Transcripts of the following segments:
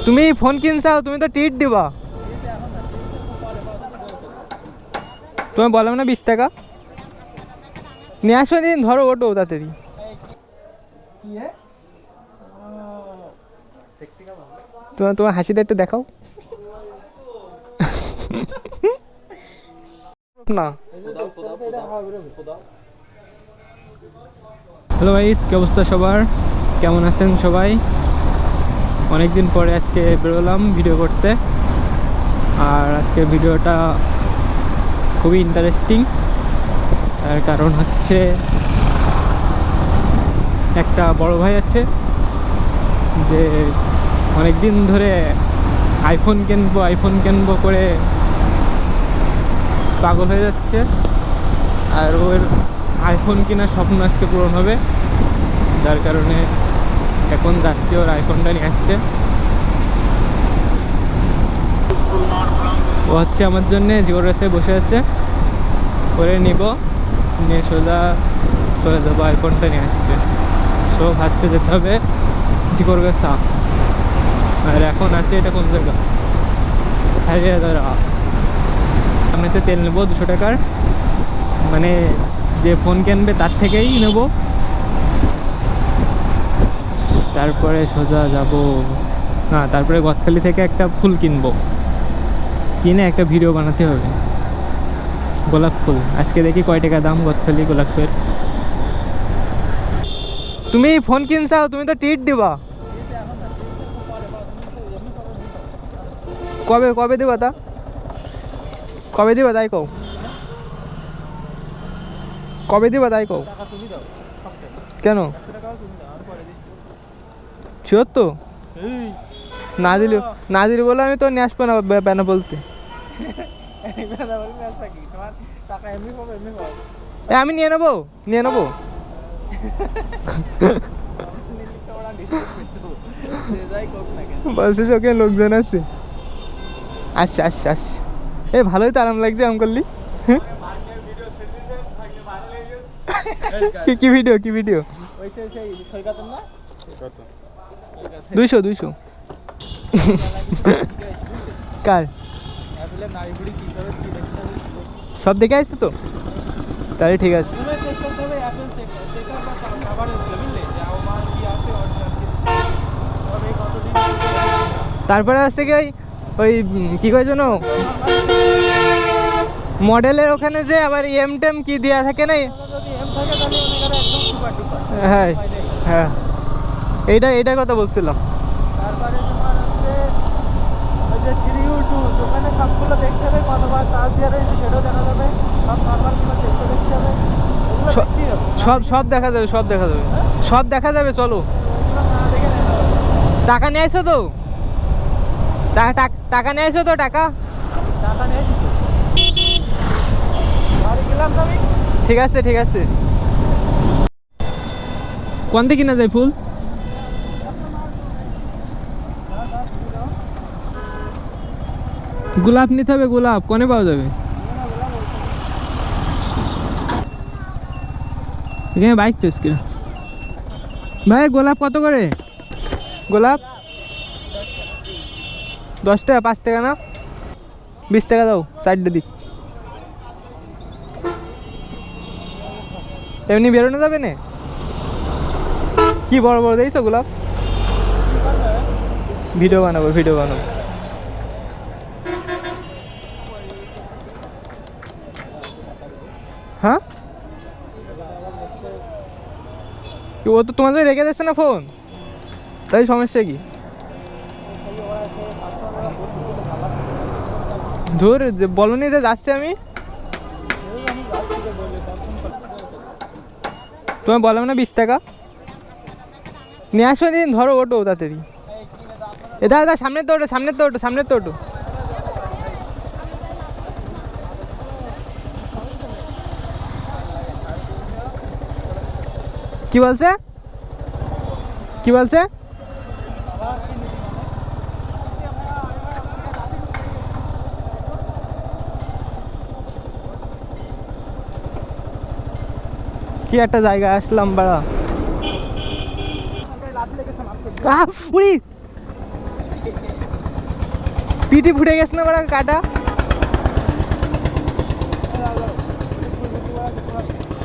তুমি ফোন কিনছাও, তুমি তো টিট দিবা। তুমি বললাম না 20 টাকা নিয়ে আসো, নিন ধরো, ওটো তাড়াতাড়ি। তোমার হাসিটা একটু দেখাও না। হ্যালো গাইস, কি অবস্থা সবার, কেমন আছেন সবাই? অনেকদিন পরে আজকে বেরোলাম ভিডিও করতে। আর আজকের ভিডিওটা খুবই ইন্টারেস্টিং। তার কারণ হচ্ছে একটা বড় ভাই আছে যে অনেক দিন ধরে আইফোন কিনবো করে পাগল হয়ে যাচ্ছে। আর ওর আইফোন কেনার স্বপ্ন আজকে পূরণ হবে, যার কারণে এখন যাচ্ছি ওর আইফোনটা নিয়ে আসতে। ও হচ্ছে আমার জন্যে জিওর কাছে বসে আছে, করে নিব, নিয়ে সোজা চলে যাবো আইফোনটা নিয়ে আসতে। সো ফার্স্টে যেতে হবে জিকোর কাছে। আর এখন আসে এটা কোন জায়গা, সামনেতে তেল নেবো 200 টাকার, মানে যে ফোন কিনবে তার থেকেই নেব। তারপরে সোজা যাব না, তারপরে গদখালি থেকে একটা ফুল কিনবো, কিনে একটা ভিডিও বানাতে হবে। গোলাপ ফুল আজকে দেখি কয় টাকা দাম গদখালি গোলাপ ফুলের। তুমি ফোন কিনছাও, তুমি তো টিট দিবা। কবে কবে দিবা তা, কবে দিবা তাই কও, কবে দিবা তাই কও। কেন শিওর তো? না দিলে বলে আমি তো নিয়ে আসবো না বেনা বলতে। আমি নিয়ে নেবো বলছে যে ওকে লোকজন আছে। আচ্ছা আচ্ছা আচ্ছা, এই ভালোই তো আরাম লাগছে আম করলি। কি ভিডিও 200 কার সব দেখে আসছো তো, তাহলে ঠিক আছে। তারপরে আসছে কি ওই কি কয় যেন মডেলের ওখানে যে আবার এম কি দেওয়া থাকে না। হ্যাঁ হ্যাঁ, এইটার কথা বলছিলাম। সব দেখা যাবে চলো। টাকা নিয়ে আসছো তো, টাকা নিয়ে আসছো তো, টাকা ঠিক আছে। কোন দিকে কিনা যায় ফুল? গোলাপ নিতে হবে, গোলাপ কোনে পাওয়া যাবে? এখানে বাইক তো ভাই, গোলাপ কত করে? গোলাপ 10 টাকা, 5 টাকা না 20 টাকা দাও, 4টে দিক। এমনি বেরোনো যাবে না? কি বড় বড় দিয়েছো গোলাপ? ভিডিও বানাবো। হ্যাঁ, ও তো তোমাদের রেখে দিচ্ছে না ফোন, তাই সমস্যা কি? ধর বলো নি যে যাচ্ছি আমি, তোমায় বললাম না 20 টাকা নিয়ে আসো, নিন ধরো, ওটো তাড়াতাড়ি। এটা সামনের তো ওটো। কি বলছে কি একটা জায়গায় আসলাম বাড়া। পিটি ফুটে গেছে না বড় কাটা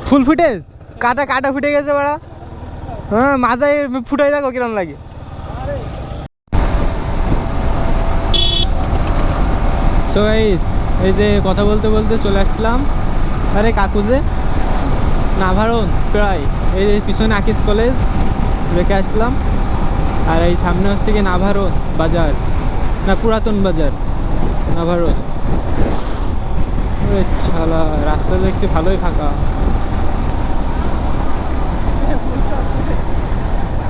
ফুল ফুটেজ কাটা কাটা ফুটে গেছে বড় হ্যাঁ মাথায় ফুটাই দেখো কিরম লাগে সো গাইস এই যে কথা বলতে বলতে চলে আসলাম আরে কাকুজে নাভারণ প্রায় এই যে পিছনে আকিস কলেজ রেখে আসলাম আর এই সামনে হচ্ছে কি নাভারণ বাজার না পুরাতন বাজার নাভারণ শালা রাস্তা দেখছি ভালোই ফাঁকা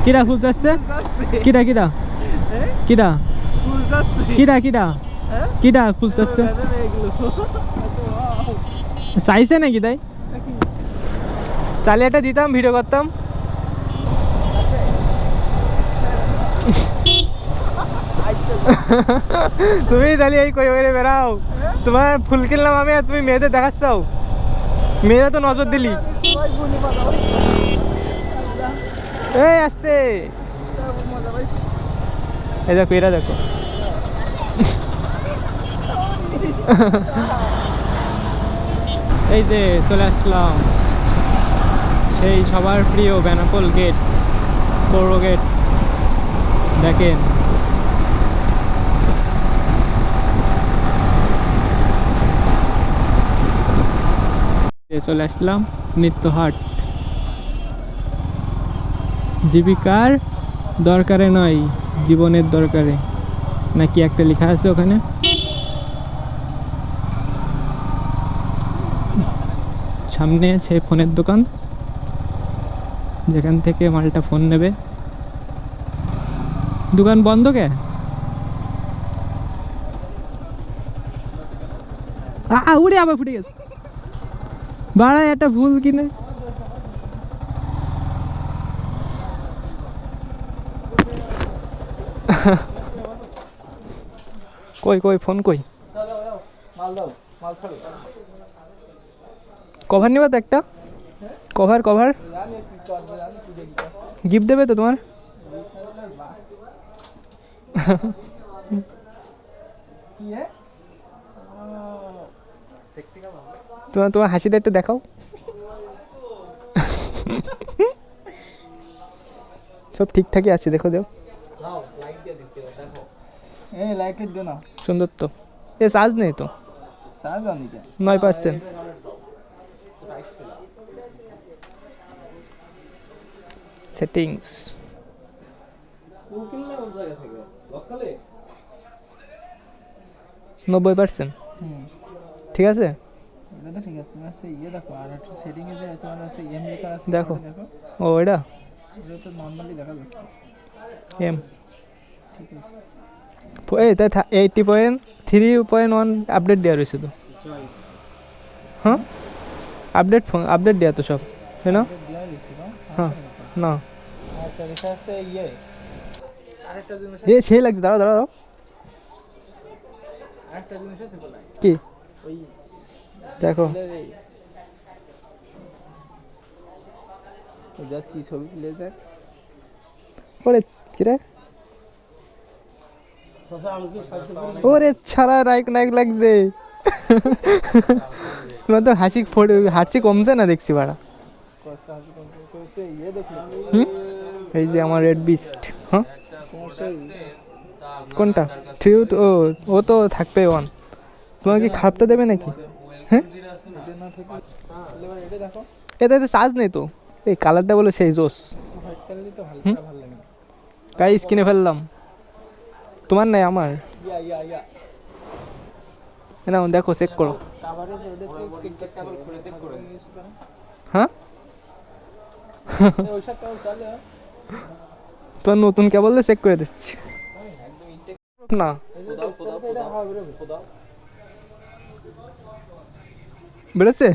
কিরা ফুল চাচ্ছে কিরা কিরা কিরা কিরা কিরা কিরা ফুল চাচ্ছে চাইছে নাকি তাই চালিয়ে একটা দিতাম ভিডিও করতাম তুমি তাহলে এই করে করে বেড়াও তোমার ফুল কিনলাম আমি আর তুমি মেয়েদের দেখাচ্ছাও মেয়েরা তো নজর দিলি এই আসতে এই দেখো এরা দেখো এই যে চলে আসলাম সেই সবার প্রিয় বেনাপোল গেট বড় গেট দেখেন চলে আসলাম নিত্যহাট জীবিকার দরকারে নয় জীবনের দরকারে নাকি একটা লেখা আছে ওখানে সামনে সেই ফোনের দোকান যেখান থেকে মালটা ফোন নেবে দোকান বন্ধ কে উড়ে আবার ফুটে গেছে বাড়া একটা ভুল কিনে কই কই ফোন কই কভার নিবা তো একটা কভার কভার গিফট দেবে তো তোমার তোমার তোমার হাসিটা একটু দেখাও সব ঠিকঠাকই আছে দেখো দেও সুন্দর তো এ চার্জ নেই তো 9% সেটিংস 90% ঠিক আছে দেখো ও এটা এম এই তাই 80.3.1 আপডেট দেওয়া রয়েছে তো হ্যাঁ আপডেট দেওয়া তো সব তাই না হ্যাঁ না এ সেই লাগছে দাঁড়াও দাঁড়াও কি দেখো কি ছবি তুলে দেখ ওরে কিরে ওরে ছাড়া নায়ক নায়ক লাগছে তোমার তো হাসি কমছে না দেখছি বাড়া এই যে আমার রেড বিস্ট হ্যাঁ কোনটা থ্রি ও তো থাকবে ওয়ান তোমার কি খারাপটা দেবে নাকি হ্যাঁ এটাতে চার্জ নেই তো এই কালারটা বলে সেই জোস গাইস কিনে ফেললাম তোমার নাই আমার না দেখো চেক করো হ্যাঁ তোমার নতুন কেবল চেক করে দিচ্ছি না বেরোচ্ছে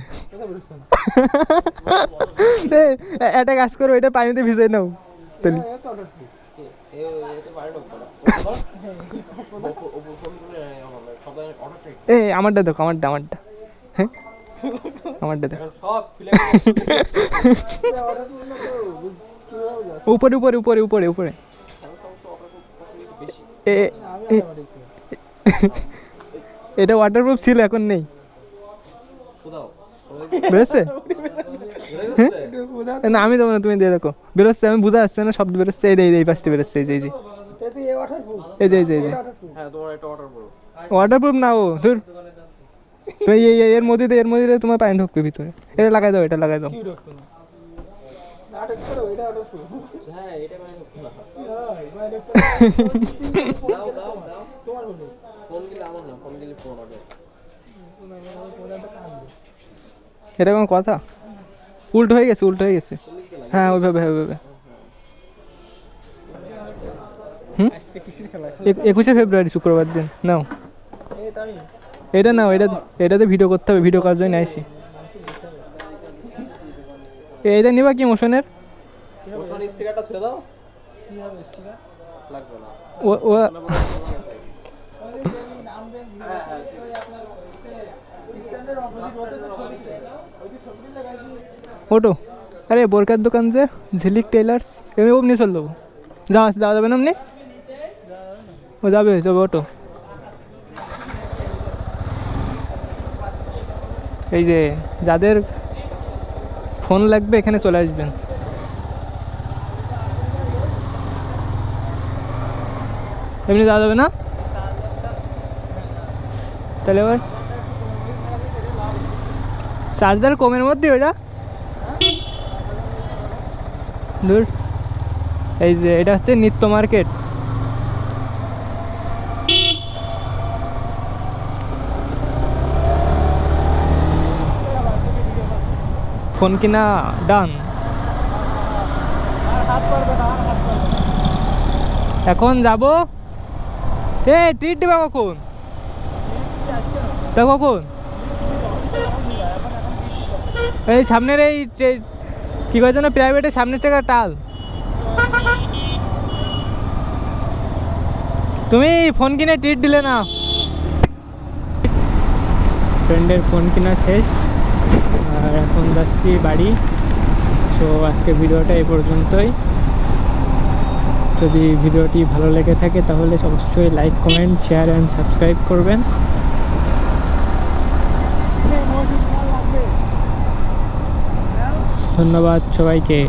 একটা কাজ করো এটা পানিতে ভিজাই নাও তাহলে এই আমারটা দেখো আমারটা হ্যাঁ আমারটা দেখো উপরে উপরে উপরে উপরে উপরে এটা ওয়াটারপ্রুফ ছিল, এখন নেই। বেরোচ্ছে? হ্যাঁ? না আমি দেবো না, তুমি দিয়ে দেখো। বেরোচ্ছে, আমি বুঝা যাচ্ছে না, শব্দ বেরোচ্ছে। এই পাশটি বেরোচ্ছে, এই যে এই যে ওয়াটারপ্রুফ না ও ধুর। এর মধ্যে তোমার পানি ঢুকবে ভিতরে। এটা লাগাই দাও, এটা লাগাই দাও। এটা কোনো কথা? উল্টো হয়ে গেছে, উল্টো হয়ে গেছে। হ্যাঁ ওইভাবে, ওইভাবে। 21শে ফেব্রুয়ারি শুক্রবার দিন নাও। এটা নাও, এটাতে ভিডিও করতে হবে, ভিডিও করার জন্য আইসি। এটা নিবা কি মোশনের? ওটো, আরে বোরকার দোকান যে ঝিলিক টেলার্স, আমি অমনি চল দেবো। যাওয়া যাবে না অমনি? ও যাবে ওটো। এই যে যাদের ফোন লাগবে এখানে চলে আসবেন। এমনি যাওয়া যাবে না? তাহলে এবার চার্জার কমের মধ্যে ওইটা দূর। এই যে এটা হচ্ছে নিত্য মার্কেট। ফোন কিনা ডান। এখন যাব। ট্রিট দেবা কখন? তা কখন? এই সামনের এই কি কয় যেন প্রাইভেটের সামনের টাকা টাল। তুমি ফোন কিনে ট্রিট দিলে না। ফ্রেন্ডের ফোন কিনা শেষ, আর এখন যাচ্ছি বাড়ি। সো আজকে ভিডিওটা এই পর্যন্তই। যদি ভিডিওটি ভালো লেগে থাকে তাহলে অবশ্যই like, comment, share and subscribe করবেন। ধন্যবাদ সবাইকে।